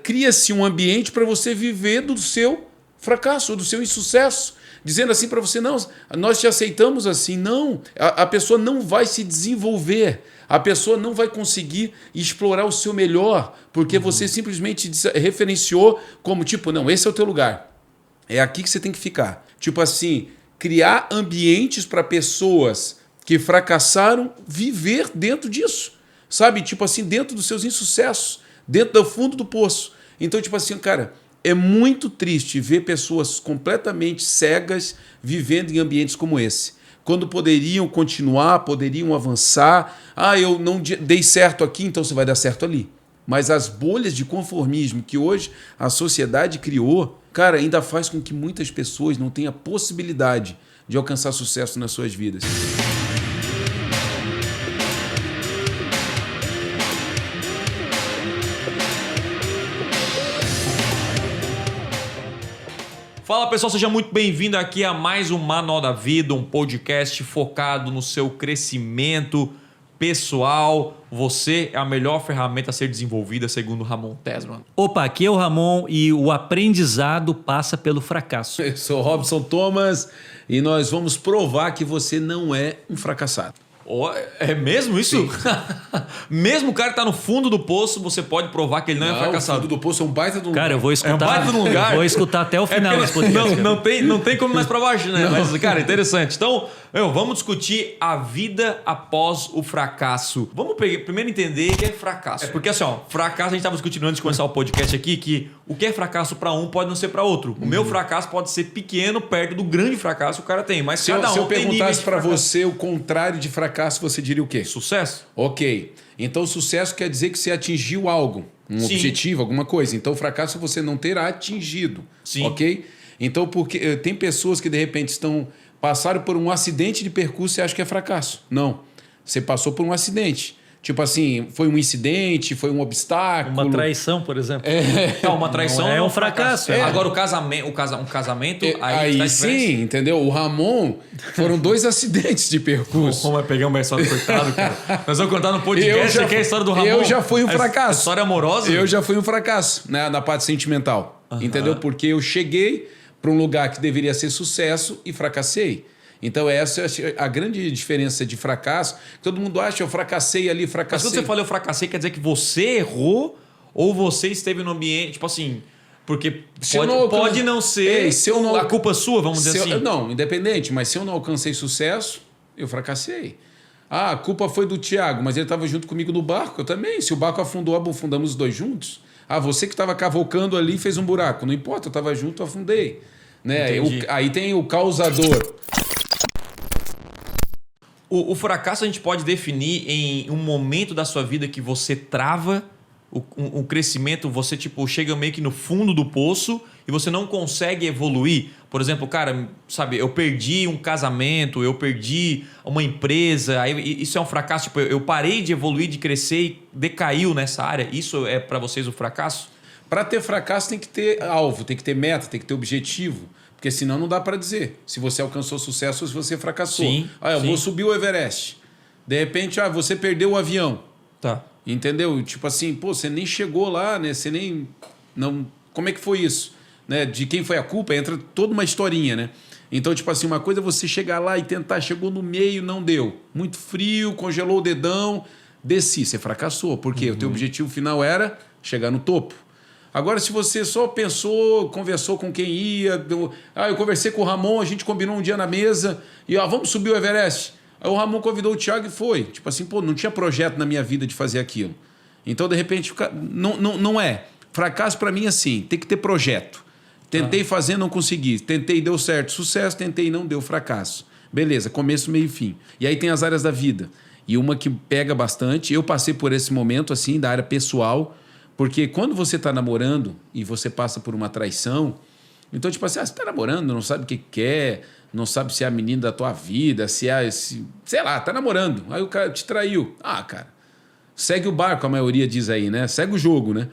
Cria-se um ambiente para você viver do seu fracasso, do seu insucesso. Dizendo assim para você, não, nós te aceitamos assim. Não, a pessoa não vai se desenvolver. A pessoa não vai conseguir explorar o seu melhor, porque você simplesmente referenciou como tipo, não, esse é o teu lugar. É aqui que você tem que ficar. Tipo assim, criar ambientes para pessoas que fracassaram viver dentro disso. Sabe? Tipo assim, dentro dos seus insucessos, dentro do fundo do poço. Então, tipo assim, cara, é muito triste ver pessoas completamente cegas vivendo em ambientes como esse. Quando poderiam continuar, poderiam avançar. Ah, eu não dei certo aqui, então você vai dar certo ali. Mas as bolhas de conformismo que hoje a sociedade criou, cara, ainda faz com que muitas pessoas não tenham a possibilidade de alcançar sucesso nas suas vidas. Fala pessoal, seja muito bem-vindo aqui a mais um Manual da Vida, um podcast focado no seu crescimento pessoal. Você é a melhor ferramenta a ser desenvolvida, segundo Ramon Tesman. Opa, aqui é o Ramon e o aprendizado passa pelo fracasso. Eu sou Robson Thomas e nós vamos provar que você não é um fracassado. Oh, é mesmo isso? Mesmo o cara que tá no fundo do poço, você pode provar que ele não é fracassado. O fundo do poço é um baita de um lugar. Cara, eu vou escutar. É um baita de um lugar. Vou escutar até o final desse podcast. Não tem como ir mais pra baixo, né? Mas, cara, interessante. Então, vamos discutir a vida após o fracasso. Vamos primeiro entender o que é fracasso. Porque assim, fracasso, a gente tava discutindo antes de começar o podcast aqui, que o que é fracasso pra um pode não ser pra outro. O meu fracasso pode ser pequeno perto do grande fracasso que o cara tem. Mas se cada um se eu tem perguntasse pra fracasso. você o contrário de fracasso, você diria o quê? Sucesso. Ok. Então, sucesso quer dizer que você atingiu algo, um objetivo, alguma coisa. Então, fracasso é você não ter atingido. Sim. Ok? Então, porque tem pessoas que de repente passaram por um acidente de percurso e acham que é fracasso. Não. Você passou por um acidente. Tipo assim, foi um incidente, foi um obstáculo. Uma traição, por exemplo. Não, uma traição Não é um fracasso. Agora, um casamento... Aí tá sim, entendeu? O Ramon foram 2 acidentes de percurso. Como vai pegar uma história cortada, cara? Nós vamos contar no podcast aqui a história do Ramon. Eu já fui um fracasso. A história amorosa? Eu já fui um fracasso, né, na parte sentimental. Entendeu? Porque eu cheguei para um lugar que deveria ser sucesso e fracassei. Então essa é a grande diferença de fracasso. Todo mundo acha, eu fracassei ali, fracassei. Mas quando você fala eu fracassei, quer dizer que você errou ou você esteve no ambiente, tipo assim... Porque pode não ser a culpa sua, vamos dizer assim. Não, independente, mas se eu não alcancei sucesso, eu fracassei. Ah, a culpa foi do Thiago, mas ele estava junto comigo no barco, eu também. Se o barco afundou, afundamos os 2 juntos. Ah, você que estava cavocando ali fez um buraco. Não importa, eu estava junto, eu afundei. Né? Aí tem o causador. O fracasso a gente pode definir em um momento da sua vida que você trava o crescimento, você tipo chega meio que no fundo do poço e você não consegue evoluir. Por exemplo, cara, sabe, eu perdi um casamento, eu perdi uma empresa, aí isso é um fracasso. Tipo, eu parei de evoluir, de crescer e decaiu nessa área. Isso é para vocês o fracasso? Para ter fracasso tem que ter alvo, tem que ter meta, tem que ter objetivo. Porque senão não dá para dizer se você alcançou sucesso ou se você fracassou. Sim, eu vou subir o Everest. De repente, você perdeu o avião. Tá. Entendeu? Tipo assim, pô, você nem chegou lá, né? Você nem... Não... Como é que foi isso? Né? De quem foi a culpa? Entra toda uma historinha, né? Então, tipo assim, uma coisa é você chegar lá e tentar, chegou no meio, não deu. Muito frio, congelou o dedão, desci, você fracassou. Por quê? O teu objetivo final era chegar no topo. Agora, se você só pensou, conversou com quem ia... eu conversei com o Ramon, a gente combinou um dia na mesa e vamos subir o Everest. Aí o Ramon convidou o Thiago e foi. Tipo assim, pô, não tinha projeto na minha vida de fazer aquilo. Então, de repente, não é. Fracasso para mim é assim, tem que ter projeto. Tentei fazer, não consegui. Tentei, deu certo. Sucesso, tentei, não deu, fracasso. Beleza, começo, meio e fim. E aí tem as áreas da vida. E uma que pega bastante, eu passei por esse momento, assim, da área pessoal... Porque quando você está namorando e você passa por uma traição, então, tipo assim, você está namorando, não sabe o que quer, não sabe se é a menina da tua vida, sei lá, tá namorando, aí o cara te traiu. Cara, segue o barco, a maioria diz aí, né? Segue o jogo, né?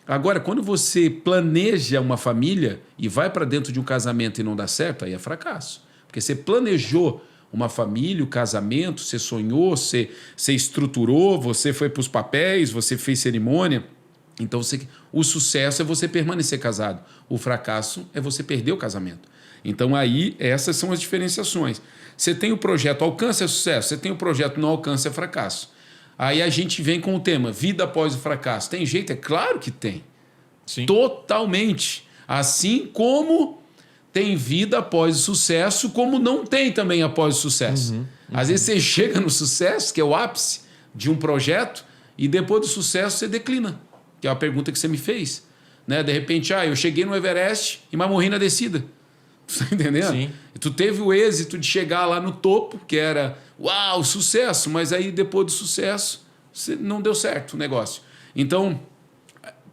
Agora, quando você planeja uma família e vai para dentro de um casamento e não dá certo, aí é fracasso. Porque você planejou uma família, o casamento, você sonhou, você estruturou, você foi para os papéis, você fez cerimônia. Então, o sucesso é você permanecer casado. O fracasso é você perder o casamento. Então, aí, essas são as diferenciações. Você tem o projeto alcance é sucesso, você tem o projeto não alcance é fracasso. Aí a gente vem com o tema vida após o fracasso. Tem jeito? É claro que tem. Sim. Totalmente. Assim como tem vida após o sucesso, como não tem também após o sucesso. Às vezes você chega no sucesso, que é o ápice de um projeto, e depois do sucesso você declina, que é a pergunta que você me fez. Né? De repente, eu cheguei no Everest, mas morri na descida. Tu tá entendendo? Sim. E tu teve o êxito de chegar lá no topo, que era, uau, sucesso, mas aí depois do sucesso não deu certo o negócio. Então,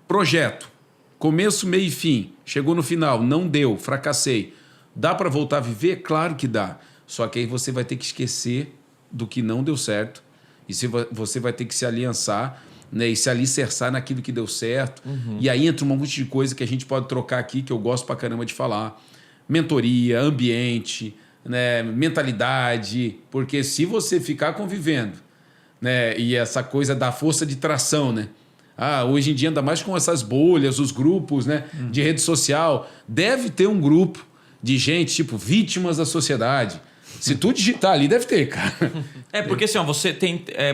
projeto, começo, meio e fim, chegou no final, não deu, fracassei. Dá para voltar a viver? Claro que dá. Só que aí você vai ter que esquecer do que não deu certo e você vai ter que se aliançar, né, e se alicerçar naquilo que deu certo. E aí entra um monte de coisa que a gente pode trocar aqui, que eu gosto pra caramba de falar. Mentoria, ambiente, né, mentalidade. Porque se você ficar convivendo, né, e essa coisa da força de tração, né? Hoje em dia, ainda mais com essas bolhas, os grupos, né, de rede social, deve ter um grupo de gente, tipo, vítimas da sociedade. Se tu digitar ali, deve ter, cara. Porque assim,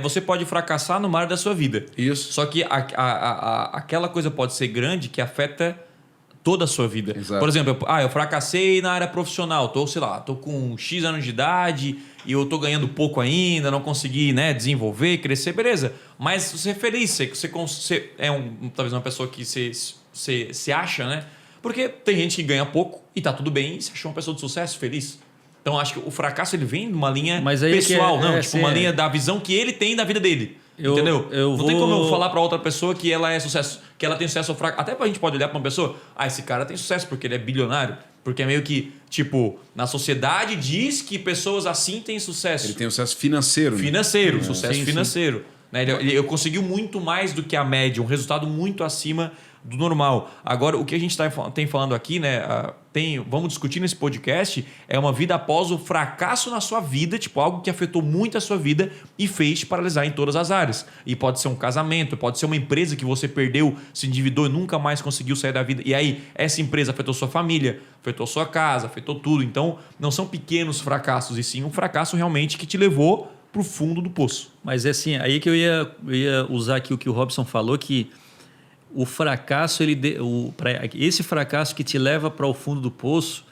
você pode fracassar numa área da sua vida. Isso. Só que aquela coisa pode ser grande que afeta toda a sua vida. Exato. Por exemplo, eu fracassei na área profissional. Tô com X anos de idade e eu tô ganhando pouco ainda, não consegui, né, desenvolver, crescer, beleza. Mas você é feliz, você é talvez uma pessoa que você se acha, né? Porque tem gente que ganha pouco e tá tudo bem e se acha uma pessoa de sucesso, feliz. Então, acho que o fracasso ele vem de uma linha pessoal, uma linha da visão que ele tem da vida dele. Entendeu? Não tem como eu falar para outra pessoa que ela é sucesso, que ela tem sucesso ou fracasso. Até a gente pode olhar para uma pessoa, esse cara tem sucesso porque ele é bilionário. Porque é meio que, tipo, na sociedade diz que pessoas assim têm sucesso. Ele tem sucesso financeiro. Né? Sucesso financeiro. Né? Ele conseguiu muito mais do que a média, um resultado muito acima do normal. Agora, o que a gente tem falando aqui, né? Vamos discutir nesse podcast, é uma vida após o fracasso na sua vida, tipo, algo que afetou muito a sua vida e fez te paralisar em todas as áreas. E pode ser um casamento, pode ser uma empresa que você perdeu, se endividou e nunca mais conseguiu sair da vida. E aí, essa empresa afetou sua família, afetou sua casa, afetou tudo. Então, não são pequenos fracassos, e sim um fracasso realmente que te levou para o fundo do poço. Mas é assim, aí que eu ia usar aqui o que o Robson falou, que o fracasso, esse fracasso que te leva para o fundo do poço,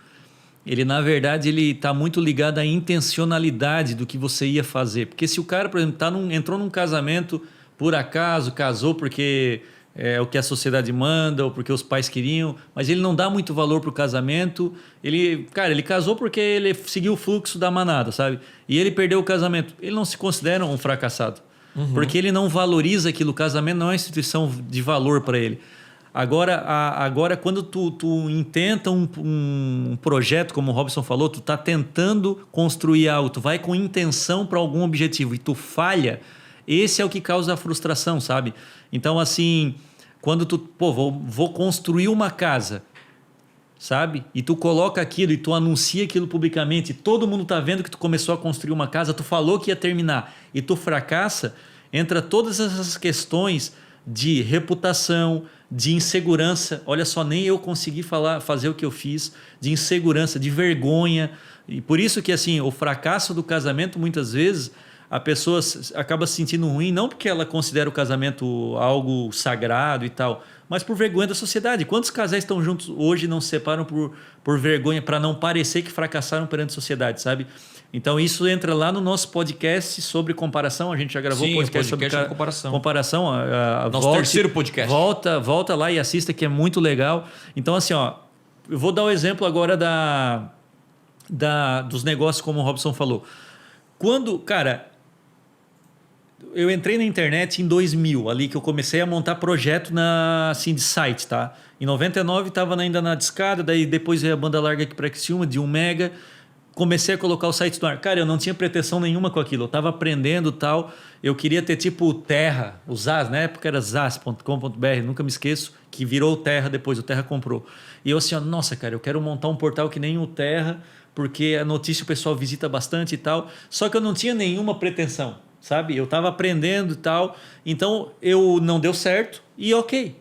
ele na verdade ele está muito ligado à intencionalidade do que você ia fazer. Porque se o cara, por exemplo, entrou num casamento por acaso, casou porque é o que a sociedade manda ou porque os pais queriam, mas ele não dá muito valor para o casamento, ele casou porque ele seguiu o fluxo da manada, sabe? E ele perdeu o casamento. Ele não se considera um fracassado. Porque ele não valoriza aquilo. O casamento não é uma instituição de valor para ele. Agora quando tu intenta um projeto, como o Robson falou, tu está tentando construir algo, tu vai com intenção para algum objetivo e tu falha, esse é o que causa a frustração, sabe? Então, assim, quando tu, vou construir uma casa, sabe? E tu coloca aquilo e tu anuncia aquilo publicamente, todo mundo tá vendo que tu começou a construir uma casa, tu falou que ia terminar e tu fracassa, entra todas essas questões de reputação, de insegurança. Olha só, nem eu consegui fazer o que eu fiz, de insegurança, de vergonha. E por isso que assim, o fracasso do casamento, muitas vezes, a pessoa acaba se sentindo ruim, não porque ela considera o casamento algo sagrado e tal, mas por vergonha da sociedade. Quantos casais estão juntos hoje e não se separam por vergonha, para não parecer que fracassaram perante a sociedade, sabe? Então isso entra lá no nosso podcast sobre comparação. A gente já gravou podcast sobre comparação. Nosso terceiro podcast. Volta lá e assista, que é muito legal. Então assim, eu vou dar o exemplo agora dos negócios, como o Robson falou. Eu entrei na internet em 2000, ali que eu comecei a montar projeto de site, tá? Em 99 estava ainda na discada, daí depois veio a banda larga aqui para Criciúma, de 1 mega. Comecei a colocar o site no ar. Cara, eu não tinha pretensão nenhuma com aquilo. Eu estava aprendendo e tal. Eu queria ter tipo Terra, o ZAS, na época era zas.com.br, nunca me esqueço, que virou o Terra depois, o Terra comprou. E eu assim, nossa, cara, eu quero montar um portal que nem o Terra, porque a notícia o pessoal visita bastante e tal. Só que eu não tinha nenhuma pretensão, sabe? Eu estava aprendendo e tal. Então, não deu certo e ok.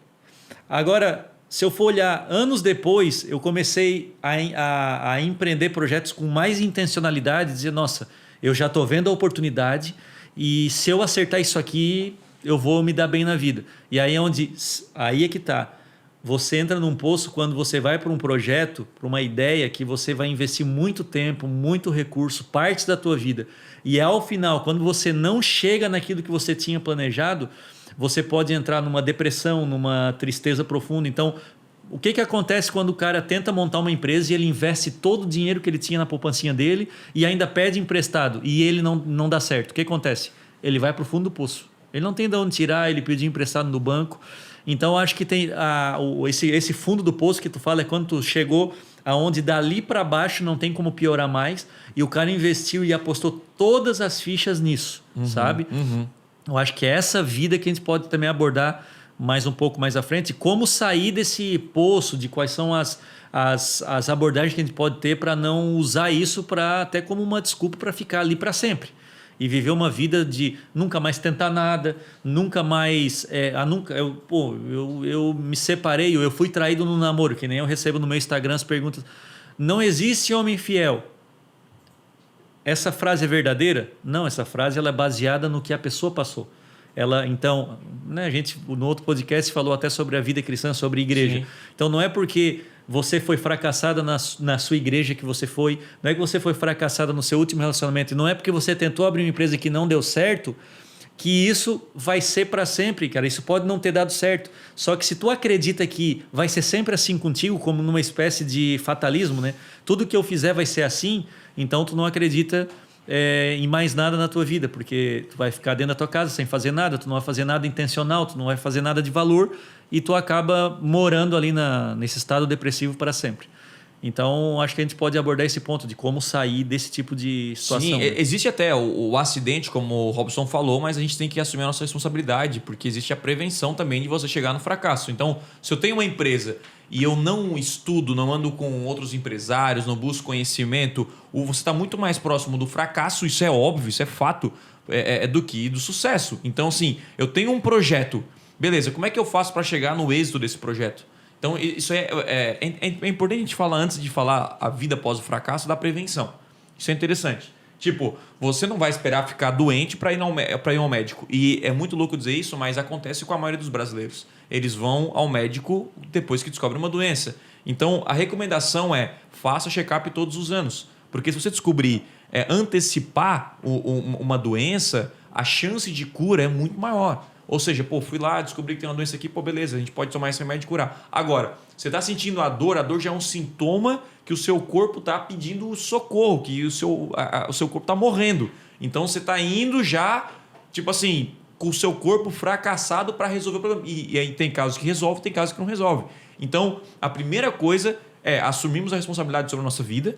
Agora, se eu for olhar anos depois, eu comecei a empreender projetos com mais intencionalidade, dizer, nossa, eu já estou vendo a oportunidade e se eu acertar isso aqui, eu vou me dar bem na vida. E aí é que está. Você entra num poço quando você vai para um projeto, para uma ideia que você vai investir muito tempo, muito recurso, parte da tua vida. E ao final, quando você não chega naquilo que você tinha planejado, você pode entrar numa depressão, numa tristeza profunda. Então, o que acontece quando o cara tenta montar uma empresa e ele investe todo o dinheiro que ele tinha na poupancinha dele e ainda pede emprestado e ele não dá certo? O que acontece? Ele vai para o fundo do poço. Ele não tem de onde tirar, ele pediu emprestado no banco. Então, acho que tem esse fundo do poço que tu fala é quando tu chegou aonde dali para baixo não tem como piorar mais e o cara investiu e apostou todas as fichas nisso, sabe? Eu acho que é essa vida que a gente pode também abordar mais um pouco mais à frente. Como sair desse poço, de quais são as abordagens que a gente pode ter para não usar isso até como uma desculpa para ficar ali para sempre. E viver uma vida de nunca mais tentar nada, nunca mais... Eu me separei, eu fui traído no namoro, que nem eu recebo no meu Instagram as perguntas. Não existe homem fiel. Essa frase é verdadeira? Não, essa frase ela é baseada no que a pessoa passou. Então, né, a gente no outro podcast falou até sobre a vida cristã, sobre igreja. Sim. Então não é porque você foi fracassada na sua igreja que você foi, não é que você foi fracassada no seu último relacionamento, e não é porque você tentou abrir uma empresa que não deu certo, que isso vai ser para sempre, cara. Isso pode não ter dado certo. Só que se tu acredita que vai ser sempre assim contigo, como numa espécie de fatalismo, né? Tudo que eu fizer vai ser assim, então tu não acredita em mais nada na tua vida, porque tu vai ficar dentro da tua casa sem fazer nada, tu não vai fazer nada intencional, tu não vai fazer nada de valor e tu acaba morando ali nesse estado depressivo para sempre. Então, acho que a gente pode abordar esse ponto de como sair desse tipo de situação. Sim, existe até o acidente, como o Robson falou, mas a gente tem que assumir a nossa responsabilidade, porque existe a prevenção também de você chegar no fracasso. Então, se eu tenho uma empresa e eu não estudo, não ando com outros empresários, não busco conhecimento, você está muito mais próximo do fracasso, isso é óbvio, isso é fato, do que do sucesso. Então, assim, eu tenho um projeto, beleza, como é que eu faço para chegar no êxito desse projeto? Então, isso é importante a gente falar, antes de falar a vida após o fracasso, da prevenção. Isso é interessante. Tipo, você não vai esperar ficar doente para ir ao médico. E é muito louco dizer isso, mas acontece com a maioria dos brasileiros. Eles vão ao médico depois que descobrem uma doença. Então, a recomendação é faça check-up todos os anos. Porque se você descobrir, antecipar uma doença, a chance de cura é muito maior. Ou seja, fui lá, descobri que tem uma doença aqui, beleza, a gente pode tomar esse remédio e curar. Agora, você está sentindo a dor já é um sintoma que o seu corpo está pedindo socorro, que o seu corpo está morrendo. Então, você está indo já, tipo assim, com o seu corpo fracassado para resolver o problema. E aí tem casos que resolve, tem casos que não resolve. Então, a primeira coisa é assumirmos a responsabilidade sobre a nossa vida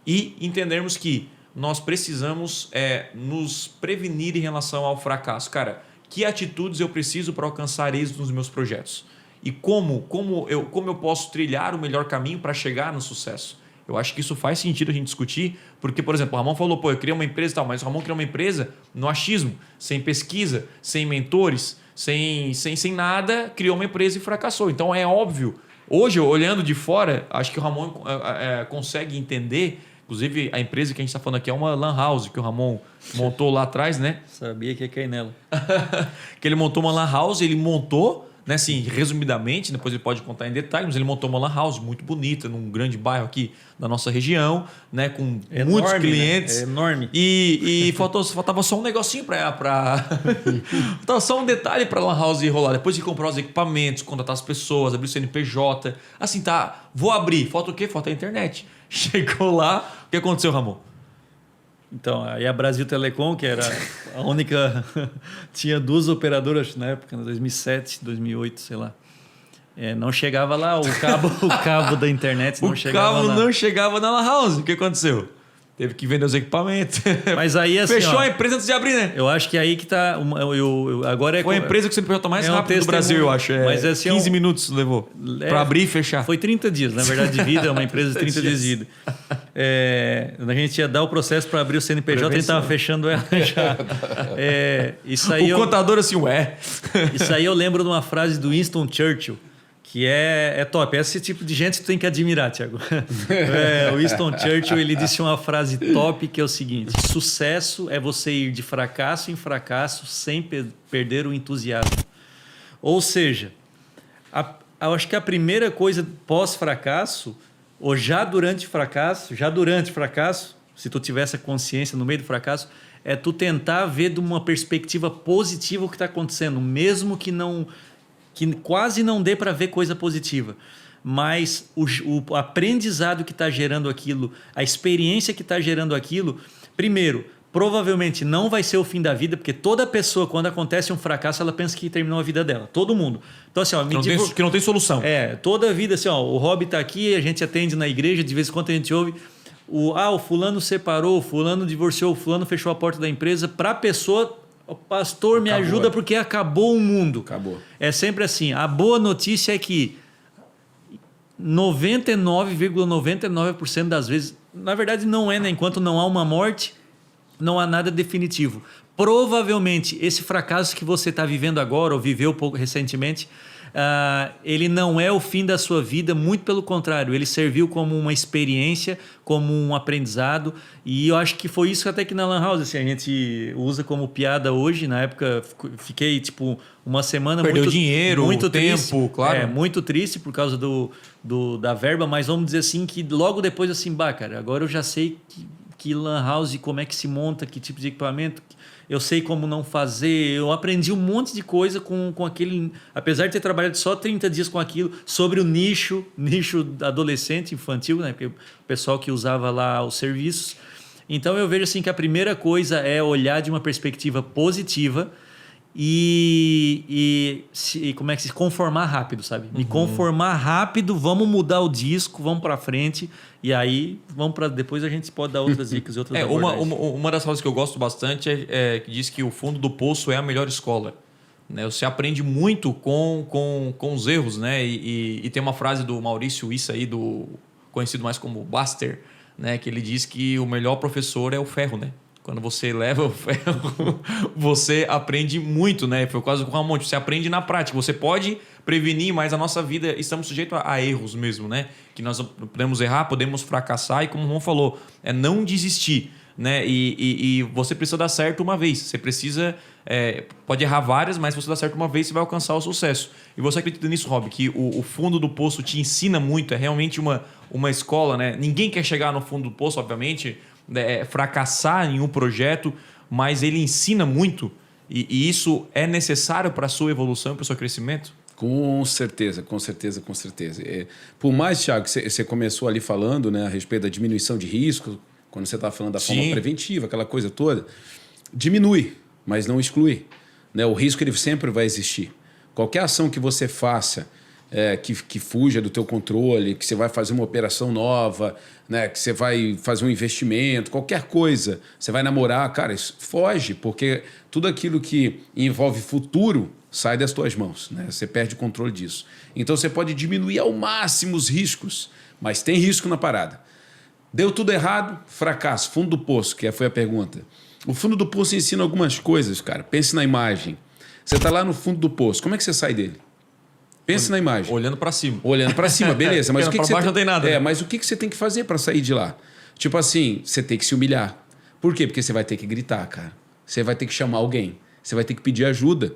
e entendermos que nós precisamos nos prevenir em relação ao fracasso. Cara, que atitudes eu preciso para alcançar êxito nos meus projetos? E como eu posso trilhar o melhor caminho para chegar no sucesso? Eu acho que isso faz sentido a gente discutir, porque, por exemplo, o Ramon falou, eu criei uma empresa e tal, mas o Ramon criou uma empresa no achismo, sem pesquisa, sem mentores, sem nada, criou uma empresa e fracassou. Então é óbvio. Hoje, olhando de fora, acho que o Ramon consegue entender. Inclusive, a empresa que a gente está falando aqui é uma lan house que o Ramon montou lá atrás, né? Sabia que ia cair nela. Que ele montou uma lan house, ele montou, né, assim, resumidamente, depois ele pode contar em detalhes, mas ele montou uma lan house muito bonita, num grande bairro aqui da nossa região, né, com enorme, muitos clientes. Né? É enorme. E faltava só um negocinho faltava só um detalhe para a lan house rolar. Depois de comprar os equipamentos, contratar as pessoas, abrir o CNPJ. Assim, tá, vou abrir. Falta o quê? Falta a internet. Chegou lá, o que aconteceu, Ramon? Então, aí a Brasil Telecom, que era a única... tinha 2 operadoras na época, em 2007, 2008, sei lá. Não chegava lá, o cabo da internet não chegava lá. O cabo não chegava na lan house. O que aconteceu? Teve que vender os equipamentos. Mas aí, assim, fechou a empresa antes de abrir, né? Eu acho que aí que tá... agora foi a empresa que você pegou mais rápido do Brasil, eu acho. Mas, assim, 15 minutos levou para abrir e fechar. Foi 30 dias. Na verdade, de vida, é uma empresa de 30 dias de vida. A gente ia dar o processo para abrir o CNPJ, a gente estava fechando ela já. Isso aí o contador assim, Isso aí eu lembro de uma frase do Winston Churchill, que é top. Esse tipo de gente tu tem que admirar, Thiago. O Winston Churchill, ele disse uma frase top que é o seguinte: sucesso é você ir de fracasso em fracasso sem perder o entusiasmo. Ou seja, eu acho que a primeira coisa pós-fracasso, ou já durante fracasso, se tu tiver essa consciência no meio do fracasso, é tu tentar ver de uma perspectiva positiva o que está acontecendo, mesmo que quase não dê para ver coisa positiva. Mas o aprendizado que está gerando aquilo, a experiência que está gerando aquilo, primeiro, provavelmente não vai ser o fim da vida, porque toda pessoa, quando acontece um fracasso, ela pensa que terminou a vida dela. Todo mundo. Então, assim, ó, que não tem solução. Toda a vida, assim, ó, o Rob está aqui, a gente atende na igreja, de vez em quando a gente ouve. O fulano separou, o fulano divorciou, o fulano fechou a porta da empresa. Para a pessoa, o pastor me ajuda porque acabou o mundo. Acabou. É sempre assim. A boa notícia é que 99,99% das vezes, na verdade não é, né? Enquanto não há uma morte, não há nada definitivo. Provavelmente esse fracasso que você está vivendo agora ou viveu pouco recentemente, ele não é o fim da sua vida, muito pelo contrário, ele serviu como uma experiência, como um aprendizado, e eu acho que foi isso até que na Lan House assim, a gente usa como piada hoje. Na época fiquei tipo uma semana perdeu dinheiro, muito triste, tempo, claro. Muito triste por causa da verba, mas vamos dizer assim que logo depois assim, cara, agora eu já sei que Lan House, como é que se monta, que tipo de equipamento, eu sei como não fazer, eu aprendi um monte de coisa com aquele, apesar de ter trabalhado só 30 dias com aquilo, sobre o nicho adolescente, infantil, né? Porque o pessoal que usava lá os serviços. Então eu vejo assim que a primeira coisa é olhar de uma perspectiva positiva e como é que se conformar rápido, sabe? Me conformar rápido, vamos mudar o disco, vamos para frente e aí vamos para depois a gente pode dar outras dicas e outras uma das frases que eu gosto bastante é que diz que o fundo do poço é a melhor escola, né? Você aprende muito com os erros, né? E tem uma frase do Maurício Issa aí, conhecido mais como Buster, né? Que ele diz que o melhor professor é o ferro, né? Quando você leva o ferro, você aprende muito, né? Foi quase com o Ramon, você aprende na prática. Você pode prevenir, mas a nossa vida, estamos sujeitos a erros mesmo, né? Que nós podemos errar, podemos fracassar e, como o Ramon falou, é não desistir, né? E você precisa dar certo uma vez. Você precisa... pode errar várias, mas se você dá certo uma vez, você vai alcançar o sucesso. E você acredita nisso, Rob? Que o fundo do poço te ensina muito, é realmente uma escola, né? Ninguém quer chegar no fundo do poço, obviamente, fracassar em um projeto, mas ele ensina muito e isso é necessário para a sua evolução e para o seu crescimento? Com certeza. Por mais, Thiago, que você começou ali falando, né, a respeito da diminuição de risco, quando você está falando da forma preventiva, aquela coisa toda, diminui, mas não exclui, né? O risco ele sempre vai existir. Qualquer ação que você faça que fuja do teu controle, que você vai fazer uma operação nova, né, que você vai fazer um investimento, qualquer coisa, você vai namorar, cara, isso foge, porque tudo aquilo que envolve futuro sai das tuas mãos, né? Você perde o controle disso. Então você pode diminuir ao máximo os riscos, mas tem risco na parada. Deu tudo errado, fracasso, fundo do poço, que foi a pergunta. O fundo do poço ensina algumas coisas, cara. Pense na imagem. Você está lá no fundo do poço, como é que você sai dele? Pense na imagem. Olhando para cima. Olhando para cima, beleza. Mas o que para baixo não tem nada. Mas o que você tem que fazer para sair de lá? Tipo assim, você tem que se humilhar. Por quê? Porque você vai ter que gritar, cara. Você vai ter que chamar alguém. Você vai ter que pedir ajuda.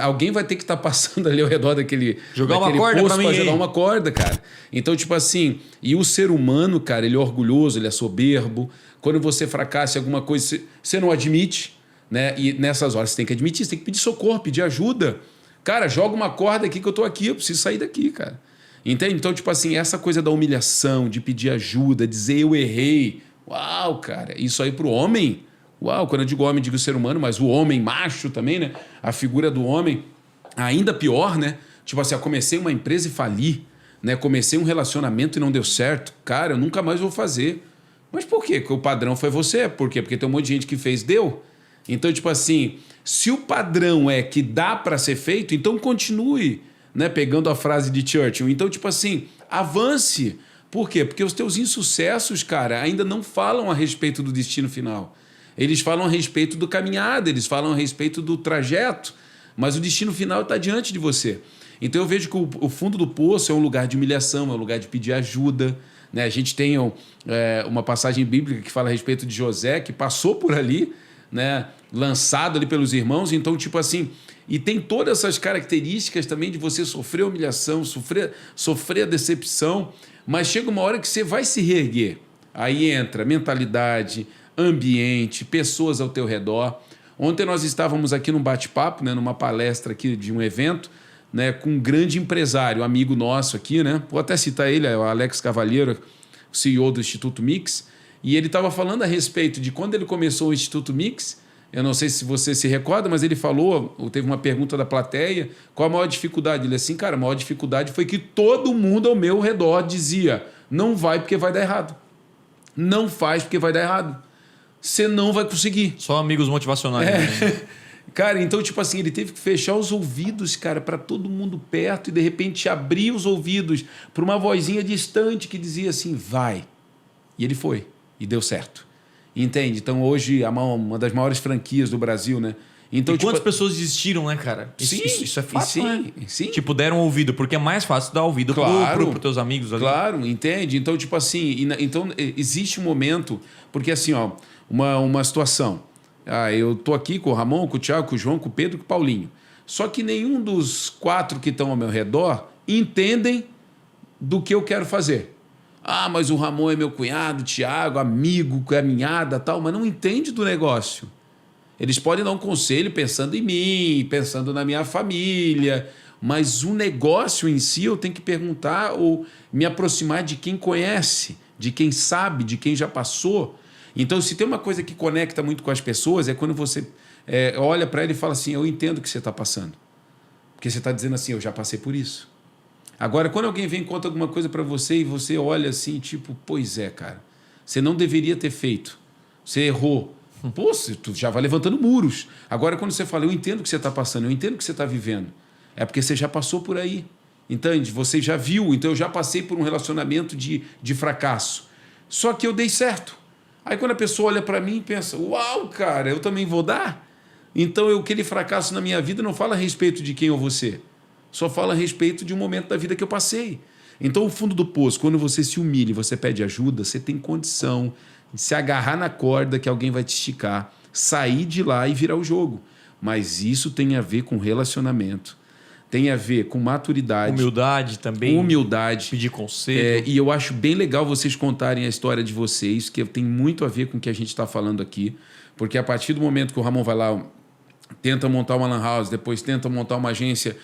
Alguém vai ter que estar passando ali ao redor daquele jogar uma corda poço para jogar uma corda, cara. Então, tipo assim, e o ser humano, cara, ele é orgulhoso, ele é soberbo. Quando você fracassa em alguma coisa, você não admite, né? E nessas horas você tem que admitir, você tem que pedir socorro, pedir ajuda. Cara, joga uma corda aqui que eu tô aqui, eu preciso sair daqui, cara. Entende? Então, tipo assim, essa coisa da humilhação, de pedir ajuda, dizer eu errei. Uau, cara, isso aí pro homem... Uau, quando eu digo homem, digo ser humano, mas o homem macho também, né? A figura do homem, ainda pior, né? Tipo assim, eu comecei uma empresa e fali, né? Comecei um relacionamento e não deu certo. Cara, eu nunca mais vou fazer. Mas por quê? Porque o padrão foi você. Por quê? Porque tem um monte de gente que fez, deu. Então, tipo assim, se o padrão é que dá para ser feito, então continue, né? Pegando a frase de Churchill. Então, tipo assim, avance. Por quê? Porque os teus insucessos, cara, ainda não falam a respeito do destino final. Eles falam a respeito do caminhada, eles falam a respeito do trajeto, mas o destino final está diante de você. Então eu vejo que o fundo do poço é um lugar de humilhação, é um lugar de pedir ajuda. Né? A gente tem uma passagem bíblica que fala a respeito de José, que passou por ali, né? Lançado ali pelos irmãos. Então, tipo assim, e tem todas essas características também de você sofrer humilhação, sofrer a decepção, mas chega uma hora que você vai se reerguer. Aí entra mentalidade, ambiente, pessoas ao teu redor. Ontem nós estávamos aqui num bate-papo, né, numa palestra aqui de um evento, né, com um grande empresário, amigo nosso aqui, né? Vou até citar ele, é o Alex Cavalheiro, CEO do Instituto Mix, e ele estava falando a respeito de quando ele começou o Instituto Mix. Eu não sei se você se recorda, mas ele falou, ou teve uma pergunta da plateia, qual a maior dificuldade? Ele assim, cara, a maior dificuldade foi que todo mundo ao meu redor dizia, não vai porque vai dar errado. Não faz porque vai dar errado. Você não vai conseguir. Só amigos motivacionais. Né? Cara, então, tipo assim, ele teve que fechar os ouvidos, cara, para todo mundo perto e, de repente, abrir os ouvidos para uma vozinha distante que dizia assim, vai. E ele foi. E deu certo. Entende? Então, hoje, uma das maiores franquias do Brasil, né? Então, e quantas pessoas desistiram, né, cara? Isso é fácil, né? Sim. Tipo, deram ouvido, porque é mais fácil dar ouvido pro teus amigos ali. Claro, entende? Então, tipo assim, então existe um momento, porque assim, ó, uma situação. Eu tô aqui com o Ramon, com o Thiago, com o João, com o Pedro, com o Paulinho. Só que nenhum dos 4 que estão ao meu redor entendem do que eu quero fazer. Mas o Ramon é meu cunhado, o Thiago, amigo, caminhada, tal, mas não entende do negócio. Eles podem dar um conselho pensando em mim, pensando na minha família, mas o negócio em si eu tenho que perguntar ou me aproximar de quem conhece, de quem sabe, de quem já passou. Então, se tem uma coisa que conecta muito com as pessoas, é quando você olha para ele e fala assim, eu entendo o que você está passando. Porque você está dizendo assim, eu já passei por isso. Agora, quando alguém vem e conta alguma coisa para você e você olha assim, tipo, pois é, cara, você não deveria ter feito, você errou. Pô, tu já vai levantando muros. Agora, quando você fala, eu entendo o que você está passando, eu entendo o que você está vivendo, é porque você já passou por aí, entende? Você já viu, então eu já passei por um relacionamento de fracasso. Só que eu dei certo. Aí quando a pessoa olha para mim e pensa, uau, cara, eu também vou dar? Então, aquele fracasso na minha vida não fala a respeito de quem ou você. Só fala a respeito de um momento da vida que eu passei. Então, o fundo do poço, quando você se humilha e você pede ajuda, você tem condição de se agarrar na corda que alguém vai te esticar, sair de lá e virar o jogo. Mas isso tem a ver com relacionamento, tem a ver com maturidade. Humildade também. Humildade. Pedir conselho. E eu acho bem legal vocês contarem a história de vocês, que tem muito a ver com o que a gente está falando aqui, porque a partir do momento que o Ramon vai lá, tenta montar uma lan house, depois tenta montar uma agência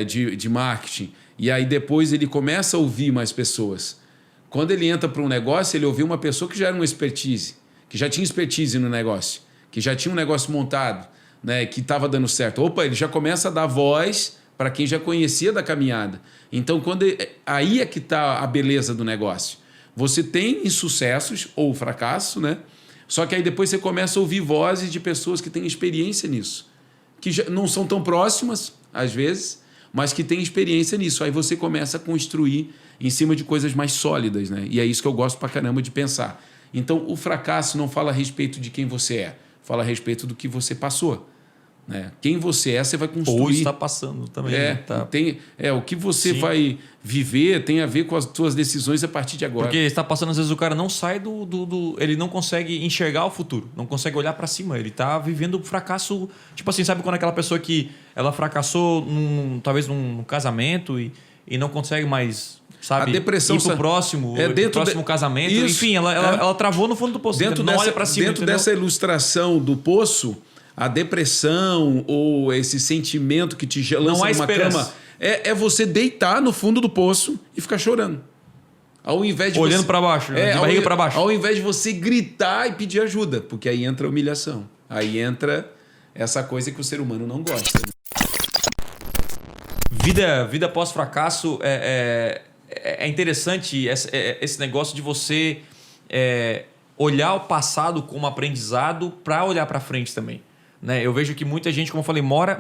de marketing, e aí depois ele começa a ouvir mais pessoas. Quando ele entra para um negócio, ele ouviu uma pessoa que já era uma expertise, que já tinha expertise no negócio, que já tinha um negócio montado, né, que estava dando certo. Opa, ele já começa a dar voz para quem já conhecia da caminhada. Então, aí é que está a beleza do negócio. Você tem insucessos ou fracasso, né? Só que aí depois você começa a ouvir vozes de pessoas que têm experiência nisso, que já não são tão próximas, às vezes, mas que têm experiência nisso. Aí você começa a construir em cima de coisas mais sólidas, né? E é isso que eu gosto pra caramba de pensar. Então, o fracasso não fala a respeito de quem você é, fala a respeito do que você passou. Né? Quem você é, você vai construir. Ou está passando também. O que você vai viver tem a ver com as suas decisões a partir de agora. Porque está passando, às vezes o cara não sai ele não consegue enxergar o futuro, não consegue olhar para cima, ele está vivendo o fracasso. Tipo assim, sabe quando aquela pessoa que ela fracassou talvez num casamento e não consegue mais, sabe, a depressão ir pro próximo casamento. Isso, enfim, ela travou no fundo do poço. Não olha para cima. Dentro dessa ilustração do poço, a depressão ou esse sentimento que te lança numa cama é você deitar no fundo do poço e ficar chorando. Ao invés de olhando para baixo, de barriga para baixo. Ao invés de você gritar e pedir ajuda, porque aí entra a humilhação. Aí entra essa coisa que o ser humano não gosta. Vida pós-fracasso é interessante esse negócio de você olhar o passado como aprendizado para olhar para frente também. Né? Eu vejo que muita gente, como eu falei, mora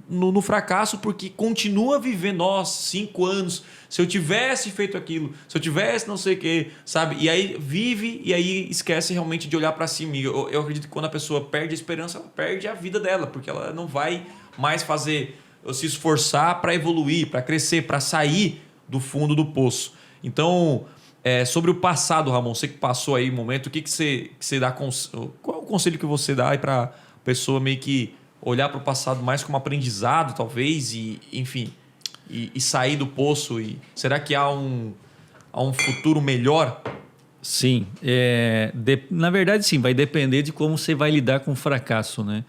no fracasso porque continua vivendo, 5 anos, se eu tivesse feito aquilo, se eu tivesse não sei o quê, sabe? E aí vive e aí esquece realmente de olhar para cima. Eu acredito que quando a pessoa perde a esperança, ela perde a vida dela, porque ela não vai mais fazer se esforçar para evoluir, para crescer, para sair do fundo do poço. Então, sobre o passado, Ramon, você que passou aí um momento, o que você dá? Qual é o conselho que você dá para a pessoa meio que olhar para o passado mais como aprendizado, talvez, e enfim, e sair do poço? E será que há um futuro melhor? Sim. Na verdade, sim, vai depender de como você vai lidar com o fracasso, né?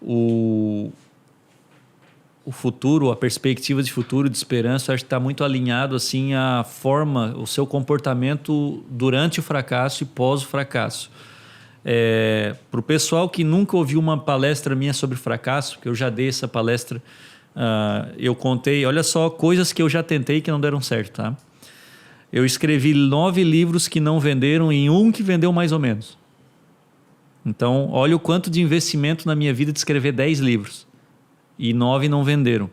O futuro, a perspectiva de futuro, de esperança, acho que está muito alinhado assim à forma, o seu comportamento durante o fracasso e pós o fracasso. Para o pessoal que nunca ouviu uma palestra minha sobre fracasso, que eu já dei essa palestra, eu contei, olha só, coisas que eu já tentei que não deram certo, tá? Eu escrevi 9 livros que não venderam e um que vendeu mais ou menos. Então, olha o quanto de investimento na minha vida de escrever 10 livros. E 9 não venderam.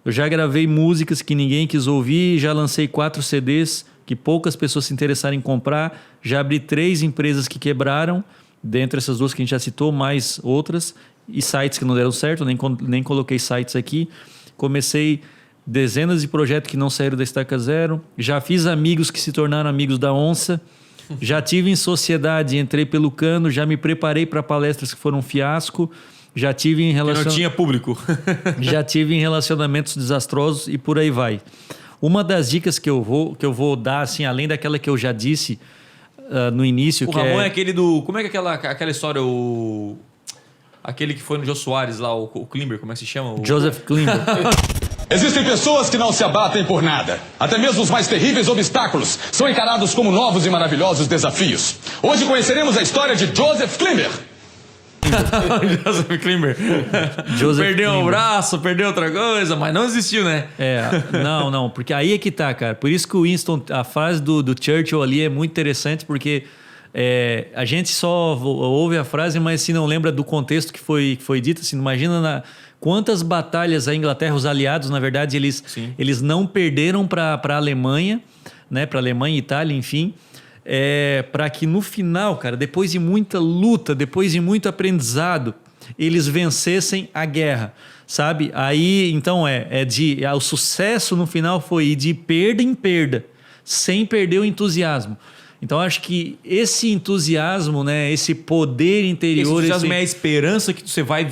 Eu já gravei músicas que ninguém quis ouvir, já lancei 4 CDs que poucas pessoas se interessaram em comprar, já abri 3 empresas que quebraram, dentre essas 2 que a gente já citou, mais outras, e sites que não deram certo, nem coloquei sites aqui. Comecei dezenas de projetos que não saíram da estaca zero, já fiz amigos que se tornaram amigos da onça, já tive em sociedade, entrei pelo cano, já me preparei para palestras que foram um fiasco, já tive em não tinha público. já tive em relacionamentos desastrosos e por aí vai. Uma das dicas que eu vou dar, assim, além daquela que eu já disse no início... O Ramon é aquele do... Como é que é aquela história, aquele que foi no Jô Soares lá, o Klimber, como é que se chama? Joseph Klimber. Existem pessoas que não se abatem por nada. Até mesmo os mais terríveis obstáculos são encarados como novos e maravilhosos desafios. Hoje conheceremos a história de Joseph Klimber. Joseph Klimber. Perdeu um braço, perdeu outra coisa, mas não existiu, né? Não, porque aí é que tá, cara. Por isso que o Winston, a frase do Churchill ali é muito interessante, porque a gente só ouve a frase, mas se não lembra do contexto que foi dito, assim, imagina quantas batalhas a Inglaterra, os aliados, na verdade, eles não perderam para a Alemanha, né? Para a Alemanha e Itália, enfim. Para que no final, cara, depois de muita luta, depois de muito aprendizado, eles vencessem a guerra, sabe? Aí, então, o sucesso no final foi de perda em perda, sem perder o entusiasmo. Então, acho que esse entusiasmo, né, esse poder interior... Esse entusiasmo é a esperança que você vai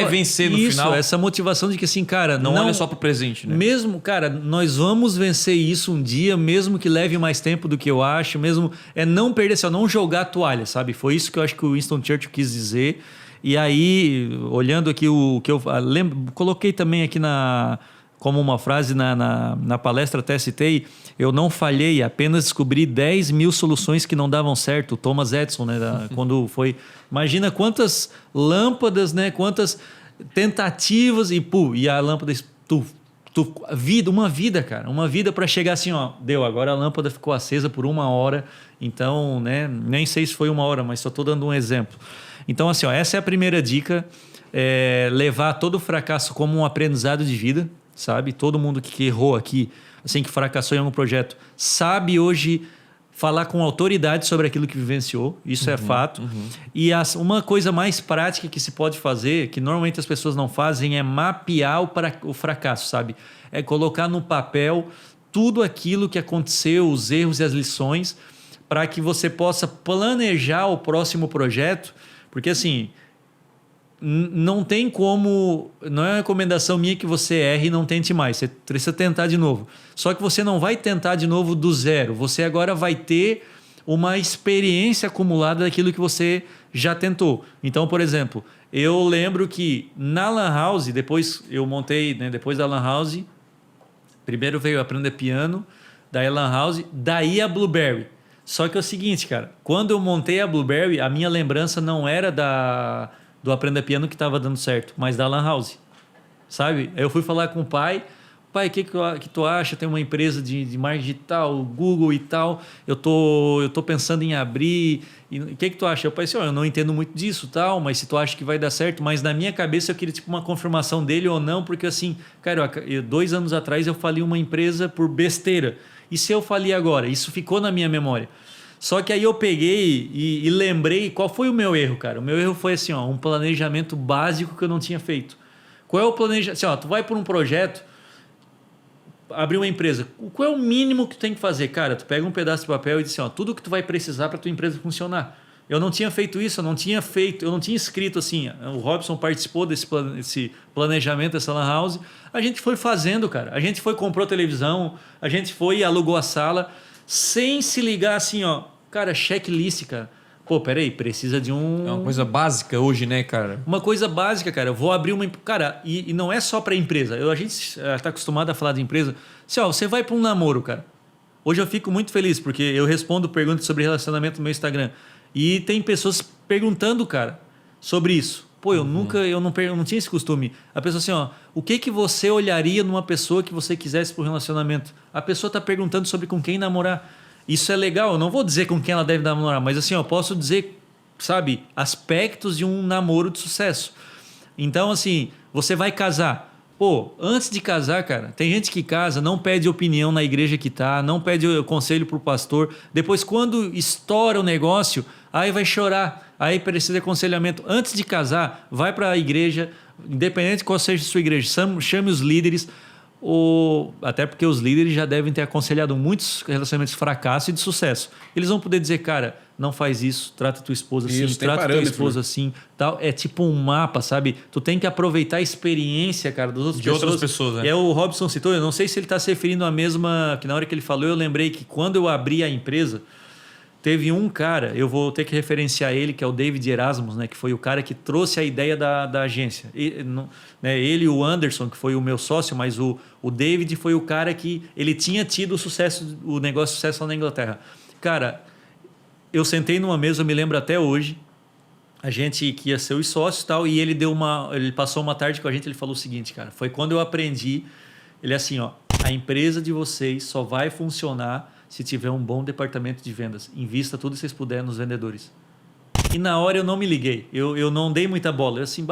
vencer no final. Essa motivação de que, assim, cara... Não olha só pro presente, né? Mesmo, cara, nós vamos vencer isso um dia, mesmo que leve mais tempo do que eu acho, mesmo... não perder, assim, não jogar a toalha, sabe? Foi isso que eu acho que o Winston Churchill quis dizer. E aí, olhando aqui o que eu coloquei também aqui como uma frase na palestra, até citei: eu não falhei, apenas descobri 10 mil soluções que não davam certo. O Thomas Edison, né? Quando foi... Imagina quantas lâmpadas, né? Quantas tentativas e a lâmpada... uma vida, cara. Uma vida para chegar assim, ó. Deu, agora a lâmpada ficou acesa por 1 hora. Então, né? Nem sei se foi 1 hora, mas só estou dando um exemplo. Então, assim, ó, essa é a primeira dica. Levar todo o fracasso como um aprendizado de vida, sabe? Todo mundo que errou aqui, assim, que fracassou em algum projeto, sabe hoje falar com autoridade sobre aquilo que vivenciou. Isso é fato. E uma coisa mais prática que se pode fazer, que normalmente as pessoas não fazem, é mapear o fracasso, sabe? É colocar no papel tudo aquilo que aconteceu, os erros e as lições, para que você possa planejar o próximo projeto. Porque, assim... Não tem como... Não é uma recomendação minha que você erre e não tente mais. Você precisa tentar de novo. Só que você não vai tentar de novo do zero. Você agora vai ter uma experiência acumulada daquilo que você já tentou. Então, por exemplo, eu lembro que na Lan House, depois eu montei... Né, depois da Lan House, primeiro veio aprender piano, daí a Lan House, daí a Blueberry. Só que é o seguinte, cara. Quando eu montei a Blueberry, a minha lembrança não era do Aprenda Piano que estava dando certo, mas da Lan House, sabe? Aí eu fui falar com o pai, o que tu acha? Tem uma empresa de marketing digital, Google e tal, eu tô pensando em abrir, e o que tu acha? Eu pensei, eu não entendo muito disso, tal, mas se tu acha que vai dar certo, mas na minha cabeça eu queria tipo uma confirmação dele ou não, porque assim, cara, 2 anos atrás eu falei uma empresa por besteira, e se eu falei agora? Isso ficou na minha memória. Só que aí eu peguei e lembrei qual foi o meu erro, cara. O meu erro foi assim, um planejamento básico que eu não tinha feito. Qual é o planejamento? Assim, ó, tu vai por um projeto, abrir uma empresa. Qual é o mínimo que tu tem que fazer? Cara, tu pega um pedaço de papel e diz assim, ó, tudo que tu vai precisar para tua empresa funcionar. Eu não tinha feito isso, eu não tinha escrito assim. O Robson participou desse planejamento dessa lan house. A gente foi fazendo, cara. A gente comprou televisão, a gente foi e alugou a sala, sem se ligar assim, ó. Cara, checklist, cara. Pô, peraí, precisa de um... É uma coisa básica hoje, né, cara? Uma coisa básica, cara. Eu vou abrir uma... Cara, e não é só para empresa. A gente está acostumado a falar de empresa. Assim, ó, você vai para um namoro, cara. Hoje eu fico muito feliz, porque eu respondo perguntas sobre relacionamento no meu Instagram. E tem pessoas perguntando, cara, sobre isso. Pô, eu não tinha esse costume. A pessoa assim, ó, o que você olharia numa pessoa que você quisesse pro relacionamento? A pessoa está perguntando sobre com quem namorar. Isso é legal, eu não vou dizer com quem ela deve namorar, mas assim, eu posso dizer, sabe, aspectos de um namoro de sucesso. Então, assim, você vai casar. Pô, antes de casar, cara, tem gente que casa, não pede opinião na igreja que tá, não pede conselho pro pastor. Depois, quando estoura o negócio, aí vai chorar, aí precisa de aconselhamento. Antes de casar, vai para a igreja, independente de qual seja a sua igreja, chame os líderes. Até porque os líderes já devem ter aconselhado muitos relacionamentos de fracasso e de sucesso. Eles vão poder dizer, cara, não faz isso, trata tua esposa assim, trata tua esposa assim, tal. É tipo um mapa, sabe? Tu tem que aproveitar a experiência, cara, das outras pessoas. Né? E o Robson citou, eu não sei se ele está se referindo à mesma, que na hora que ele falou, eu lembrei que quando eu abri a empresa, teve um cara, eu vou ter que referenciar ele, que é o David Erasmus, né, que foi o cara que trouxe a ideia da agência. Ele e o Anderson, que foi o meu sócio, mas o David foi o cara que ele tinha tido o negócio de sucesso lá na Inglaterra. Cara, eu sentei numa mesa, eu me lembro até hoje, a gente que ia ser os sócios e tal, e ele passou uma tarde com a gente, ele falou o seguinte, cara, foi quando eu aprendi, ele assim, ó, a empresa de vocês só vai funcionar se tiver um bom departamento de vendas. Invista tudo que vocês puderem nos vendedores. E na hora eu não me liguei. Eu não dei muita bola. Eu assim,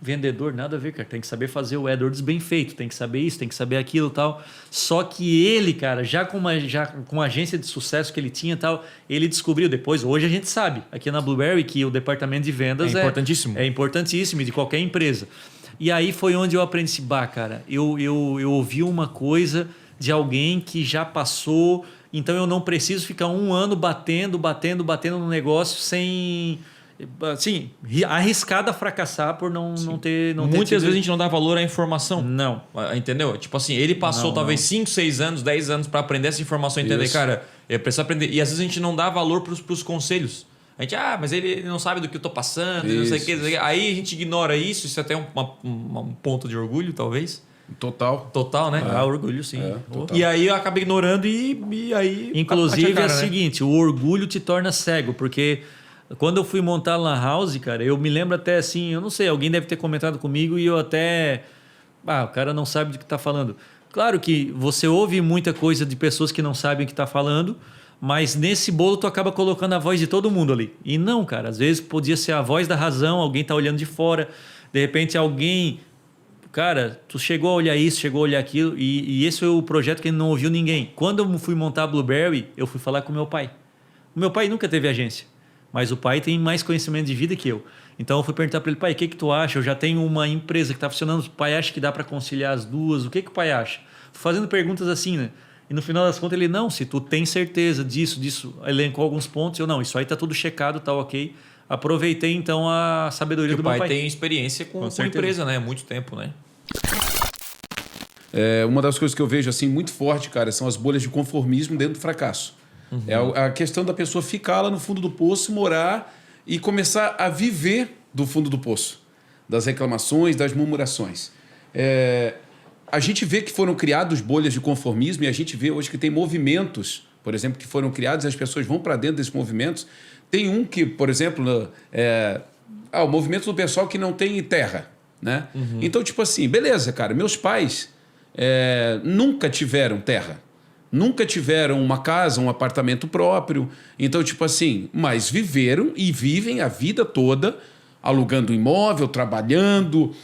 vendedor, nada a ver, cara. Tem que saber fazer o AdWords bem feito. Tem que saber isso, tem que saber aquilo e tal. Só que ele, cara, já com uma agência de sucesso que ele tinha e tal, ele descobriu depois. Hoje a gente sabe, aqui na Blueberry, que o departamento de vendas é importantíssimo. É importantíssimo de qualquer empresa. E aí foi onde eu aprendi, cara, eu ouvi uma coisa de alguém que já passou, então eu não preciso ficar um ano batendo no negócio sem, assim, arriscado a fracassar por não ter... Muitas vezes a gente não dá valor à informação. Não. Entendeu? Tipo assim, ele passou talvez 5, 6 anos, 10 anos para aprender essa informação e entender, cara, eu preciso aprender. E às vezes a gente não dá valor pros conselhos. A gente, mas ele não sabe do que eu tô passando, não sei o que. Aí a gente ignora isso, isso é até um ponto de orgulho, talvez. Total, né? Orgulho, sim. E aí eu acabo ignorando e aí... Inclusive é o seguinte, o orgulho te torna cego, porque quando eu fui montar a Lan House, cara, eu me lembro até assim, eu não sei, alguém deve ter comentado comigo e eu até... o cara não sabe do que está falando. Claro que você ouve muita coisa de pessoas que não sabem o que está falando, mas nesse bolo tu acaba colocando a voz de todo mundo ali. E não, cara, às vezes podia ser a voz da razão, alguém está olhando de fora, de repente alguém... Cara, tu chegou a olhar isso, chegou a olhar aquilo, e esse é o projeto que ele não ouviu ninguém. Quando eu fui montar a Blueberry, eu fui falar com meu pai. O meu pai nunca teve agência, mas o pai tem mais conhecimento de vida que eu. Então eu fui perguntar para ele, pai, o que tu acha? Eu já tenho uma empresa que está funcionando, o pai acha que dá para conciliar as duas, o que o pai acha? Fazendo perguntas assim, né? E no final das contas ele, não, se tu tem certeza disso, elencou alguns pontos, eu não, isso aí tá tudo checado, tá ok. Aproveitei então a sabedoria do meu pai. O pai tem experiência com empresa, né? Há muito tempo, né? Uma das coisas que eu vejo assim muito forte, cara, são as bolhas de conformismo dentro do fracasso. É a questão da pessoa ficar lá no fundo do poço, morar e começar a viver do fundo do poço, das reclamações, das murmurações. A gente vê que foram criados bolhas de conformismo e a gente vê hoje que tem movimentos, por exemplo, que foram criados e as pessoas vão para dentro desses movimentos. Tem um que, por exemplo, o movimento do pessoal que não tem terra, né? Então, tipo assim, beleza, cara, meus pais nunca tiveram terra, nunca tiveram uma casa, um apartamento próprio. Então, tipo assim, mas viveram e vivem a vida toda alugando imóvel, trabalhando,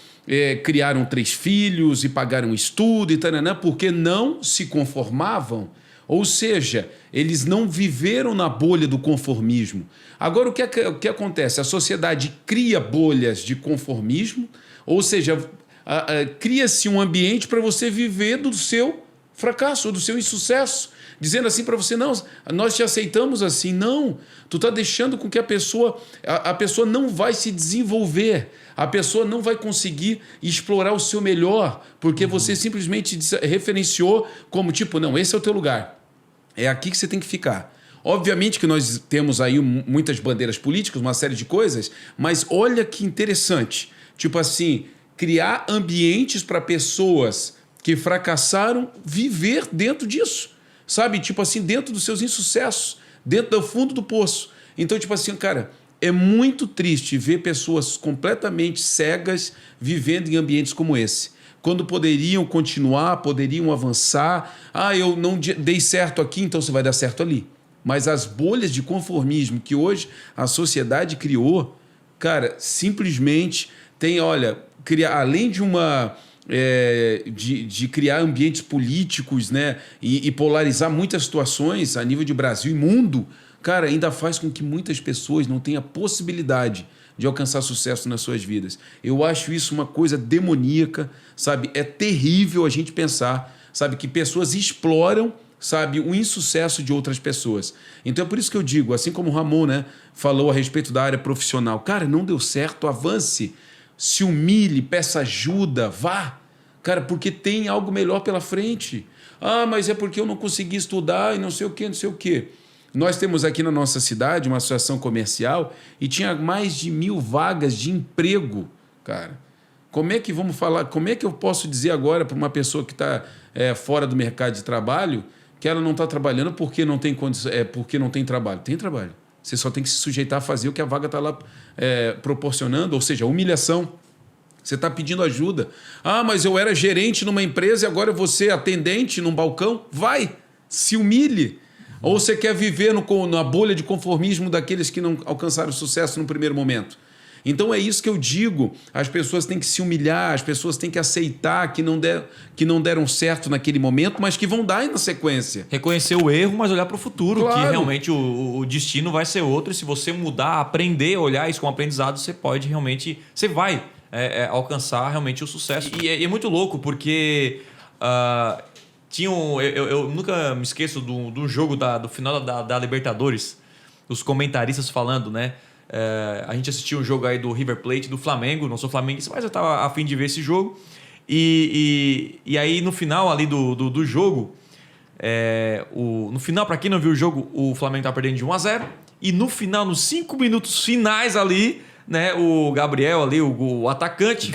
criaram 3 filhos e pagaram estudo e taranã, porque não se conformavam. Ou seja, eles não viveram na bolha do conformismo. Agora, o que acontece? A sociedade cria bolhas de conformismo, ou seja, cria-se um ambiente para você viver do seu fracasso, do seu insucesso. Dizendo assim para você, não, nós te aceitamos assim. Não, tu está deixando com que a pessoa não vai se desenvolver. A pessoa não vai conseguir explorar o seu melhor, porque você simplesmente referenciou como tipo, não, esse é o teu lugar. É aqui que você tem que ficar. Obviamente que nós temos aí muitas bandeiras políticas, uma série de coisas, mas olha que interessante. Tipo assim, criar ambientes para pessoas que fracassaram viver dentro disso. Sabe? Tipo assim, dentro dos seus insucessos, dentro do fundo do poço. Então, tipo assim, cara, é muito triste ver pessoas completamente cegas vivendo em ambientes como esse. Quando poderiam continuar, poderiam avançar. Eu não dei certo aqui, então você vai dar certo ali. Mas as bolhas de conformismo que hoje a sociedade criou, cara, simplesmente tem, olha, além de uma... de criar ambientes políticos, né, e polarizar muitas situações a nível de Brasil e mundo, cara, ainda faz com que muitas pessoas não tenham a possibilidade de alcançar sucesso nas suas vidas. Eu acho isso uma coisa demoníaca, sabe? É terrível a gente pensar, sabe, que pessoas exploram, sabe, o insucesso de outras pessoas. Então é por isso que eu digo, assim como o Ramon, né, falou a respeito da área profissional, cara, não deu certo, avance, se humilhe, peça ajuda, vá. Cara, porque tem algo melhor pela frente. Mas é porque eu não consegui estudar e não sei o quê, não sei o quê. Nós temos aqui na nossa cidade uma associação comercial e tinha mais de 1.000 vagas de emprego, cara. Como é que vamos falar? Como é que eu posso dizer agora para uma pessoa que está fora do mercado de trabalho que ela não está trabalhando porque não tem porque não tem trabalho? Tem trabalho. Você só tem que se sujeitar a fazer o que a vaga está lá proporcionando, ou seja, humilhação. Você está pedindo ajuda. Mas eu era gerente numa empresa e agora eu vou ser atendente num balcão? Vai, se humilhe. Ou você quer viver na bolha de conformismo daqueles que não alcançaram sucesso no primeiro momento? Então é isso que eu digo. As pessoas têm que se humilhar, as pessoas têm que aceitar que não deram certo naquele momento, mas que vão dar na sequência. Reconhecer o erro, mas olhar para o futuro, claro, que realmente o destino vai ser outro. E se você mudar, aprender, olhar isso como aprendizado, você pode realmente... Você vai alcançar realmente o sucesso. E é muito louco, porque... eu nunca me esqueço do jogo do final da Libertadores, os comentaristas falando, né? A gente assistiu um jogo aí do River Plate, do Flamengo. Não sou flamenguista, mas eu estava a fim de ver esse jogo. E aí no final ali do jogo, no final, para quem não viu o jogo, o Flamengo estava perdendo de 1-0. E no final, nos 5 minutos finais ali, né, o Gabriel ali, o atacante,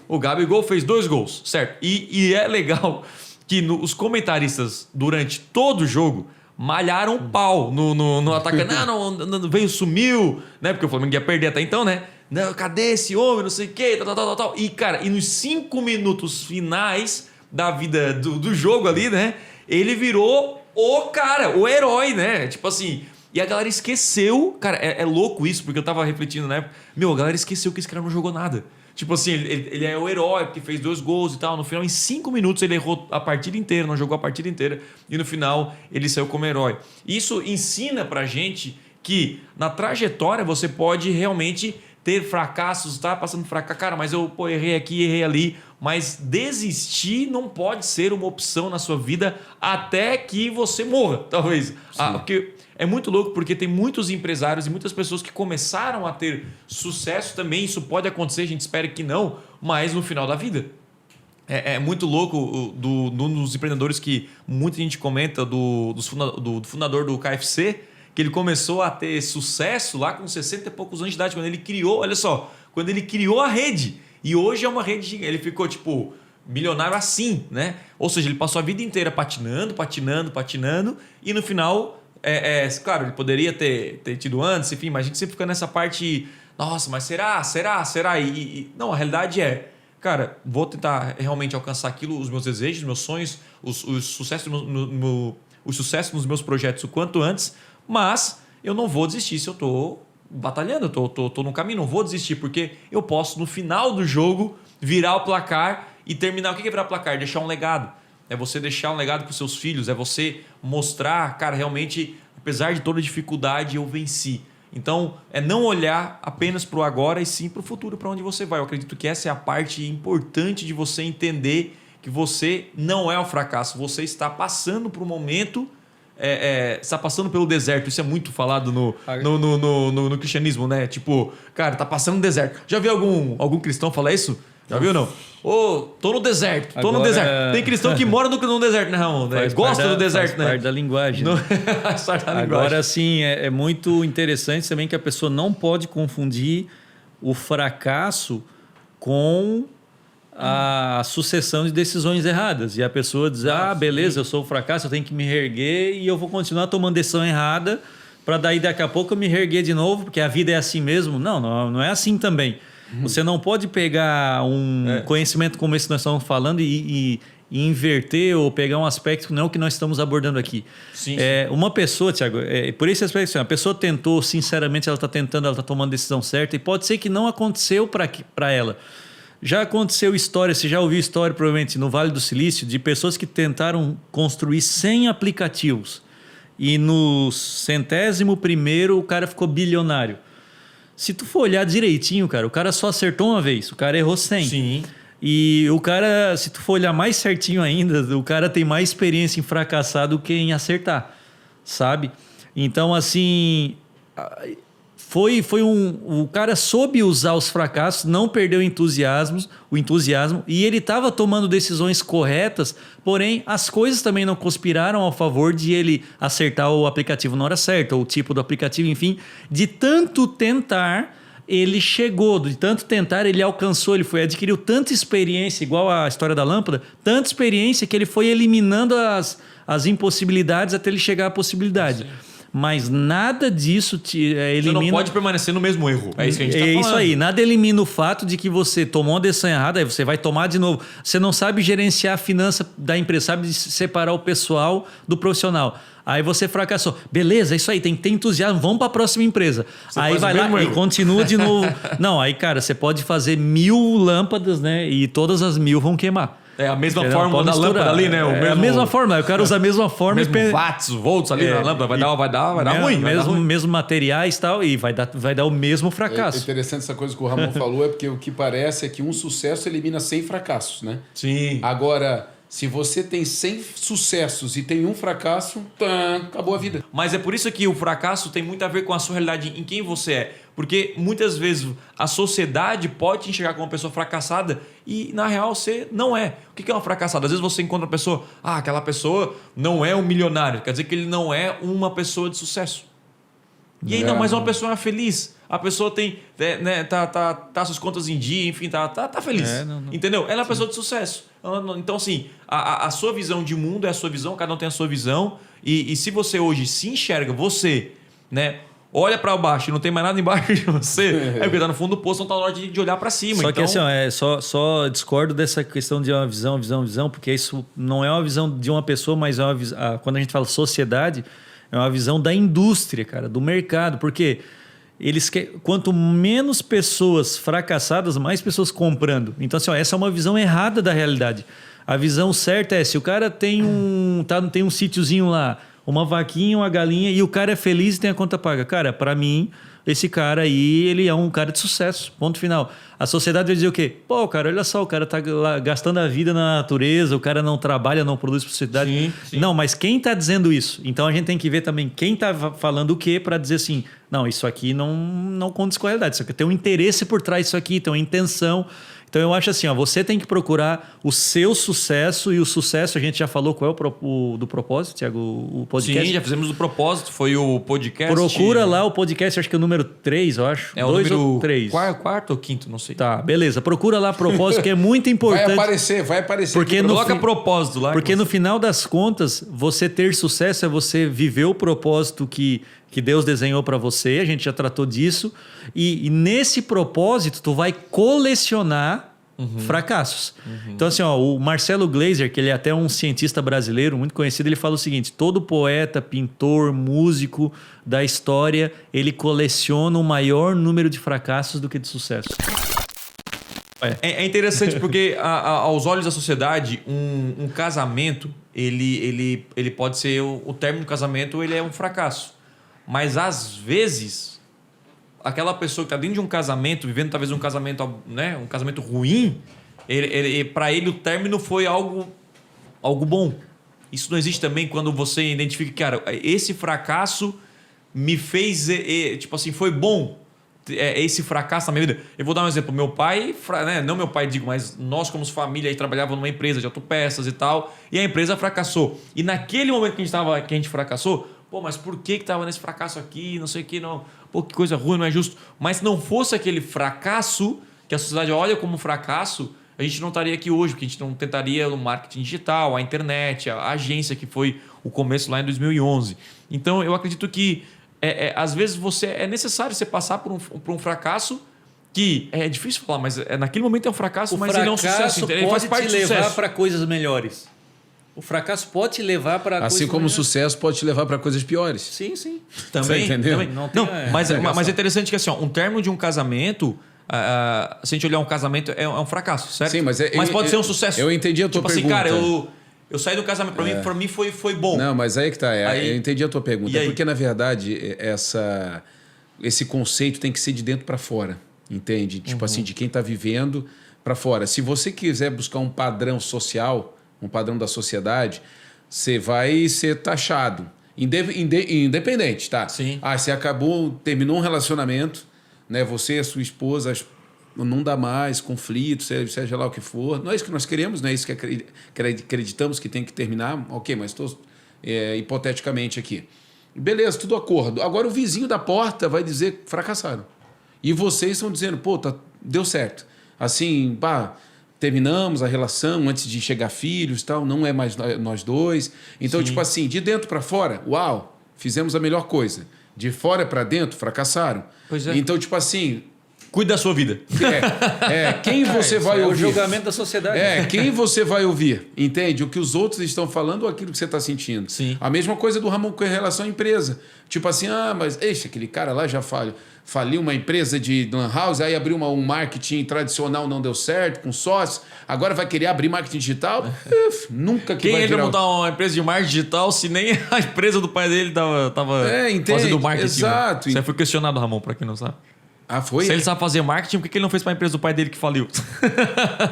o Gabigol fez 2 gols, certo? E é legal que os comentaristas, durante todo o jogo, malharam o pau no atacante. Não, veio, sumiu, né? Porque o Flamengo ia perder até então, né? Não, cadê esse homem? Não sei o quê, tal. E, cara, nos 5 minutos finais da vida do jogo ali, né? Ele virou o herói, né? Tipo assim... E a galera esqueceu... Cara, é louco isso, porque eu tava refletindo, né? A galera esqueceu que esse cara não jogou nada. Tipo assim, ele é o herói, porque fez 2 gols e tal. No final, em 5 minutos, ele errou a partida inteira, não jogou a partida inteira. E no final, ele saiu como herói. Isso ensina pra gente que na trajetória você pode realmente ter fracassos, tá passando fracasso. Cara, mas eu errei aqui, errei ali. Mas desistir não pode ser uma opção na sua vida até que você morra, talvez. Porque é muito louco, porque tem muitos empresários e muitas pessoas que começaram a ter sucesso também. Isso pode acontecer, a gente espera que não, mas no final da vida. É muito louco dos empreendedores que muita gente comenta, do fundador do KFC, que ele começou a ter sucesso lá com 60 e poucos anos de idade, quando ele criou, olha só, quando ele criou a rede. E hoje é uma rede, ele ficou tipo milionário assim, né? Ou seja, ele passou a vida inteira patinando, e no final, claro, ele poderia ter tido antes, enfim, mas a gente sempre fica nessa parte, nossa, mas será? Não, a realidade cara, vou tentar realmente alcançar aquilo, os meus desejos, os meus sonhos, o sucesso nos meus projetos o quanto antes, mas eu não vou desistir se eu estou batalhando, eu tô no caminho, não vou desistir, porque eu posso, no final do jogo, virar o placar e terminar. O que é virar o placar? Deixar um legado. É você deixar um legado para os seus filhos, é você mostrar, cara, realmente, apesar de toda dificuldade, eu venci. Então, é não olhar apenas para o agora e sim para o futuro, para onde você vai. Eu acredito que essa é a parte importante de você entender que você não é o fracasso. Você está passando por um momento, está passando pelo deserto. Isso é muito falado no cristianismo, né? Tipo, cara, tá passando no deserto. Já viu algum cristão falar isso? Já viu, não? Tô no deserto, tô no deserto. Tem cristão que mora no deserto, não, né? Gosta do deserto, né? Faz parte da linguagem. Agora, sim, é muito interessante também que a pessoa não pode confundir o fracasso com a sucessão de decisões erradas. E a pessoa diz, beleza, eu sou o fracasso, eu tenho que me reerguer e eu vou continuar tomando decisão errada para daí daqui a pouco eu me reerguer de novo, porque a vida é assim mesmo. Não é assim também. Você não pode pegar um conhecimento como esse que nós estamos falando e inverter ou pegar um aspecto que não é o que nós estamos abordando aqui. Sim. Uma pessoa, Thiago, por esse aspecto, assim, a pessoa tentou, sinceramente, ela está tentando, ela está tomando a decisão certa e pode ser que não aconteceu para ela. Já aconteceu história, você já ouviu história provavelmente no Vale do Silício de pessoas que tentaram construir 100 aplicativos e no 100º o cara ficou bilionário. Se tu for olhar direitinho, cara, o cara só acertou uma vez, o cara errou 100. Sim. E o cara, se tu for olhar mais certinho ainda, o cara tem mais experiência em fracassar do que em acertar, sabe? Então, assim, o cara soube usar os fracassos, não perdeu o entusiasmo e ele estava tomando decisões corretas, porém as coisas também não conspiraram ao favor de ele acertar o aplicativo na hora certa, ou o tipo do aplicativo, enfim. De tanto tentar, ele chegou, de tanto tentar, ele alcançou, adquiriu tanta experiência, igual a história da lâmpada, tanta experiência que ele foi eliminando as impossibilidades até ele chegar à possibilidade. Sim. Mas nada disso elimina... Você não pode permanecer no mesmo erro. É isso que a gente está falando. É isso aí. Nada elimina o fato de que você tomou uma decisão errada, aí você vai tomar de novo. Você não sabe gerenciar a finança da empresa, sabe separar o pessoal do profissional. Aí você fracassou. Beleza, é isso aí, tem que ter entusiasmo, vamos para a próxima empresa. Aí vai lá e continua de novo. Não, aí, cara, você pode fazer 1000 lâmpadas, né? E todas as 1000 vão queimar. É a mesma fórmula da lâmpada ali, né? A mesma fórmula. Eu quero usar a mesma fórmula. Mesmo watts, volts ali na lâmpada. Vai dar ruim. Mesmo materiais e tal. E vai dar o mesmo fracasso. É interessante essa coisa que o Ramon falou, porque o que parece é que um sucesso elimina 100 fracassos, né? Sim. Agora, se você tem 100 sucessos e tem um fracasso, acabou a vida. Mas é por isso que o fracasso tem muito a ver com a sua realidade, em quem você é. Porque muitas vezes a sociedade pode te enxergar como uma pessoa fracassada e, na real, você não é. O que é uma fracassada? Às vezes você encontra uma pessoa, aquela pessoa não é um milionário. Quer dizer que ele não é uma pessoa de sucesso. E aí, não, mas uma pessoa é feliz. A pessoa tem, né, tá suas contas em dia, enfim, tá feliz. Entendeu? Ela é uma pessoa de sucesso. Então, assim, a sua visão de mundo é a sua visão, cada um tem a sua visão. E se você hoje se enxerga, você, né, olha para baixo e não tem mais nada embaixo de você, porque tá no fundo do poço, não tá na hora de olhar para cima. Só então... que assim, só discordo dessa questão de uma visão, porque isso não é uma visão de uma pessoa, mas é quando a gente fala sociedade, é uma visão da indústria, cara, do mercado, porque quanto menos pessoas fracassadas, mais pessoas comprando. Então, assim, essa é uma visão errada da realidade. A visão certa é, se o cara tem um sítiozinho lá, uma vaquinha, uma galinha, e o cara é feliz e tem a conta paga. Cara, para mim, esse cara aí, ele é um cara de sucesso. Ponto final. A sociedade vai dizer o quê? Pô, cara, olha só, o cara tá lá gastando a vida na natureza, o cara não trabalha, não produz para a sociedade. Sim. Não, mas quem tá dizendo isso? Então a gente tem que ver também quem tá falando o quê para dizer assim, não, isso aqui não condiz com a realidade. Isso aqui tem um interesse por trás disso aqui, tem uma intenção. Então eu acho assim, você tem que procurar o seu sucesso, e o sucesso, a gente já falou qual é o do propósito, Thiago, o podcast. Sim, já fizemos o propósito, foi o podcast. Procura lá o podcast, acho que é o número 3, eu acho. É o 2 número ou 3. Quarto ou quinto, não sei. Tá, beleza. Procura lá propósito, que é muito importante. Vai aparecer. Porque coloca propósito lá. Porque no final das contas, você ter sucesso é você viver o propósito que Deus desenhou para você, a gente já tratou disso, e nesse propósito tu vai colecionar fracassos. Então assim, o Marcelo Gleiser, que ele é até um cientista brasileiro muito conhecido, ele fala o seguinte: todo poeta, pintor, músico da história, ele coleciona o maior número de fracassos do que de sucesso. É interessante porque aos olhos da sociedade, um casamento, ele pode ser o término do casamento, ele é um fracasso. Mas às vezes aquela pessoa que está dentro de um casamento, vivendo talvez um casamento, né, um casamento ruim, para ele o término foi algo bom. Isso não existe também quando você identifica, cara, esse fracasso me fez, tipo assim, foi bom. Esse fracasso na minha vida. Eu vou dar um exemplo. Meu pai, né, não meu pai, digo, mas nós como família aí trabalhávamos numa empresa de autopeças e tal, e a empresa fracassou. E naquele momento que a gente fracassou, pô, mas por que estava nesse fracasso aqui, não sei o que, não. Pô, que coisa ruim, não é justo. Mas se não fosse aquele fracasso, que a sociedade olha como fracasso, a gente não estaria aqui hoje, porque a gente não tentaria no marketing digital, a internet, a agência, que foi o começo lá em 2011. Então, eu acredito que às vezes é necessário você passar por um fracasso que é difícil falar, mas naquele momento é um fracasso, mas ele é um sucesso. Ele faz parte do sucesso. Pode te levar para coisas melhores. O fracasso pode te levar para coisas assim como melhores. O sucesso pode te levar para coisas piores. Sim, sim. Também. Você entendeu? Também. Não, mas é interessante que assim, um término de um casamento, se a gente olhar um casamento, é um fracasso, certo? Sim, mas pode ser um sucesso. Eu entendi a tua pergunta. Tipo assim, cara, eu saí do casamento, para mim foi bom. Não, mas aí que tá. Aí, eu entendi a tua pergunta. É porque, na verdade, esse conceito tem que ser de dentro para fora. Entende? Tipo assim, de quem está vivendo para fora. Se você quiser buscar um padrão social, um padrão da sociedade, você vai ser taxado. Independente, tá? Sim. Você terminou um relacionamento, né? Você e a sua esposa... não dá mais, conflito, seja lá o que for. Não é isso que nós queremos, não é isso que acreditamos que tem que terminar. Ok, mas estou hipoteticamente aqui. Beleza, tudo acordo. Agora o vizinho da porta vai dizer que fracassaram. E vocês estão dizendo, pô, deu certo. Assim, terminamos a relação antes de chegar filhos e tal, não é mais nós dois. Então, tipo assim, de dentro para fora, uau, fizemos a melhor coisa. De fora para dentro, fracassaram. Pois é. Então, tipo assim... Cuide da sua vida. Quem você vai ouvir? É o julgamento da sociedade. Quem você vai ouvir? Entende? O que os outros estão falando ou aquilo que você está sentindo? Sim. A mesma coisa do Ramon com relação à empresa. Tipo assim, mas aquele cara lá já faliu uma empresa de lan house, aí abriu um marketing tradicional, não deu certo, com sócios, agora vai querer abrir marketing digital? Nunca que Quem vai ele virar... montar uma empresa de marketing digital se nem a empresa do pai dele estava fazendo marketing? Exato. Você foi questionado, Ramon, para quem não sabe. Foi? Se ele sabe fazer marketing, por que ele não fez para a empresa do pai dele que faliu?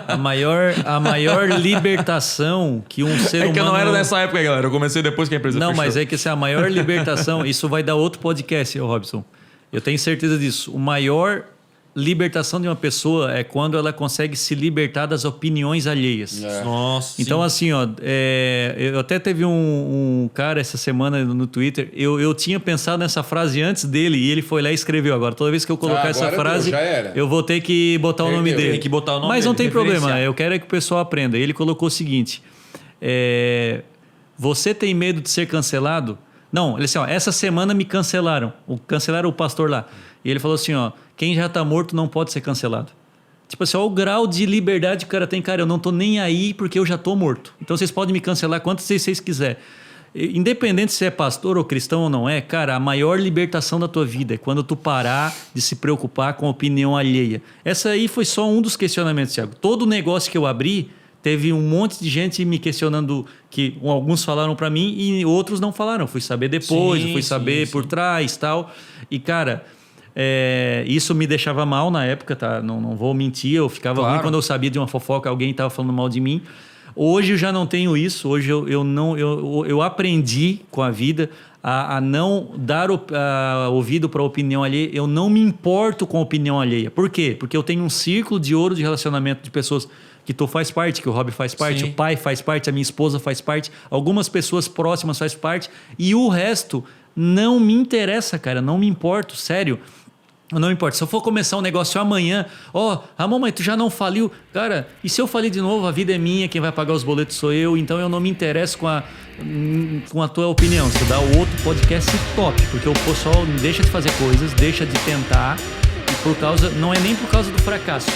A maior libertação que um ser humano... É que eu não era nessa época, galera. Eu comecei depois que a empresa fechou. Não, mas é que essa é a maior libertação. Isso vai dar outro podcast, Robson. Eu tenho certeza disso. O maior libertação de uma pessoa é quando ela consegue se libertar das opiniões alheias. Nossa. Então, assim, eu até teve um cara essa semana no Twitter. Eu tinha pensado nessa frase antes dele e ele foi lá e escreveu. Agora, toda vez que eu colocar essa frase, eu vou ter que botar o nome dele. Tem que botar o nome Mas não dele, tem problema. Eu quero que o pessoal aprenda. Ele colocou o seguinte: você tem medo de ser cancelado? Não, ele disse, essa semana me cancelaram. Cancelaram o pastor lá. E ele falou assim, quem já está morto não pode ser cancelado. Tipo assim, olha o grau de liberdade que o cara tem. Cara, eu não tô nem aí porque eu já tô morto. Então vocês podem me cancelar quantas vocês quiserem. Independente se é pastor ou cristão ou não é, cara, a maior libertação da tua vida é quando tu parar de se preocupar com a opinião alheia. Essa aí foi só um dos questionamentos, Thiago. Todo negócio que eu abri, teve um monte de gente me questionando, que alguns falaram para mim e outros não falaram. Fui saber depois, fui saber por trás e tal. E, cara... isso me deixava mal na época, tá? Não vou mentir, eu ficava ruim quando eu sabia de uma fofoca, alguém estava falando mal de mim. Hoje eu já não tenho isso, hoje eu aprendi com a vida a não dar ouvido para a opinião alheia. Eu não me importo com a opinião alheia. Por quê? Porque eu tenho um círculo de ouro de relacionamento de pessoas que tu faz parte, que o Rob faz parte, o pai faz parte, a minha esposa faz parte, algumas pessoas próximas faz parte e o resto não me interessa, cara, não me importo, sério. Não importa, se eu for começar um negócio amanhã, Ramon, mas tu já não faliu? Cara, e se eu falir de novo, a vida é minha, quem vai pagar os boletos sou eu, então eu não me interesso com a tua opinião. Você dá outro podcast top, porque o pessoal deixa de fazer coisas, deixa de tentar, e não é nem por causa do fracasso,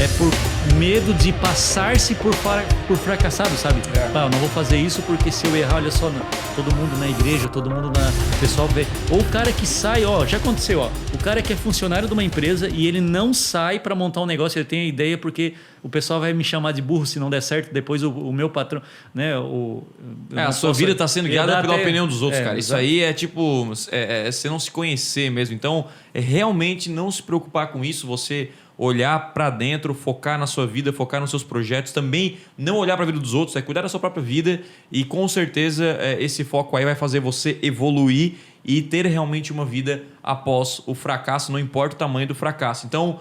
é por medo de passar-se por fracassado, sabe? Pá, eu não vou fazer isso porque se eu errar, olha só, todo mundo na igreja, todo mundo o pessoal vê. Ou o cara que sai, já aconteceu, o cara que é funcionário de uma empresa e ele não sai para montar um negócio, ele tem a ideia porque o pessoal vai me chamar de burro se não der certo, depois o meu patrão, né? A sua vida está sendo guiada pela opinião dos outros, cara. Isso exato. aí é tipo, você não se conhecer mesmo. Então, é realmente não se preocupar com isso, você olhar para dentro, focar na sua vida, focar nos seus projetos, também não olhar para a vida dos outros, cuidar da sua própria vida e com certeza esse foco aí vai fazer você evoluir e ter realmente uma vida após o fracasso, não importa o tamanho do fracasso. Então,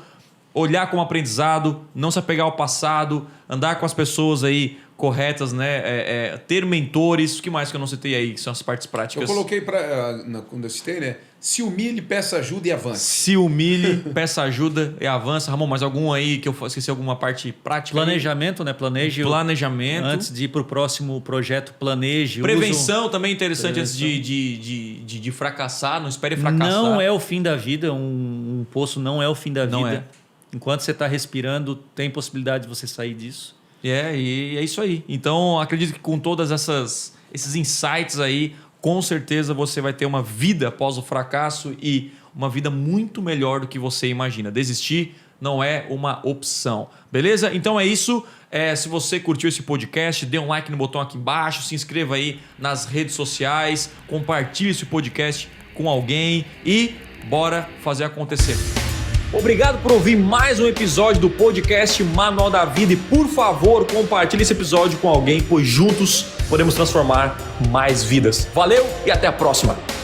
olhar como aprendizado, não se apegar ao passado, andar com as pessoas aí corretas, né? Ter mentores, o que mais que eu não citei aí, que são as partes práticas. Eu coloquei quando eu citei, né? Se humilhe, peça ajuda e avance. Se humilhe, peça ajuda e avança. Ramon, mais algum aí que eu esqueci alguma parte prática? Planejamento, né? Planejamento. Antes de ir para o próximo projeto, planeje. Prevenção também interessante antes de fracassar, não espere fracassar. Não é o fim da vida, um poço não é o fim da vida. Não é. Enquanto você está respirando, tem possibilidade de você sair disso. E é isso aí. Então, acredito que com todas esses insights aí, com certeza você vai ter uma vida após o fracasso e uma vida muito melhor do que você imagina. Desistir não é uma opção. Beleza? Então é isso. Se você curtiu esse podcast, dê um like no botão aqui embaixo, se inscreva aí nas redes sociais, compartilhe esse podcast com alguém e bora fazer acontecer. Obrigado por ouvir mais um episódio do podcast Manual da Vida e por favor compartilhe esse episódio com alguém, pois juntos podemos transformar mais vidas. Valeu e até a próxima!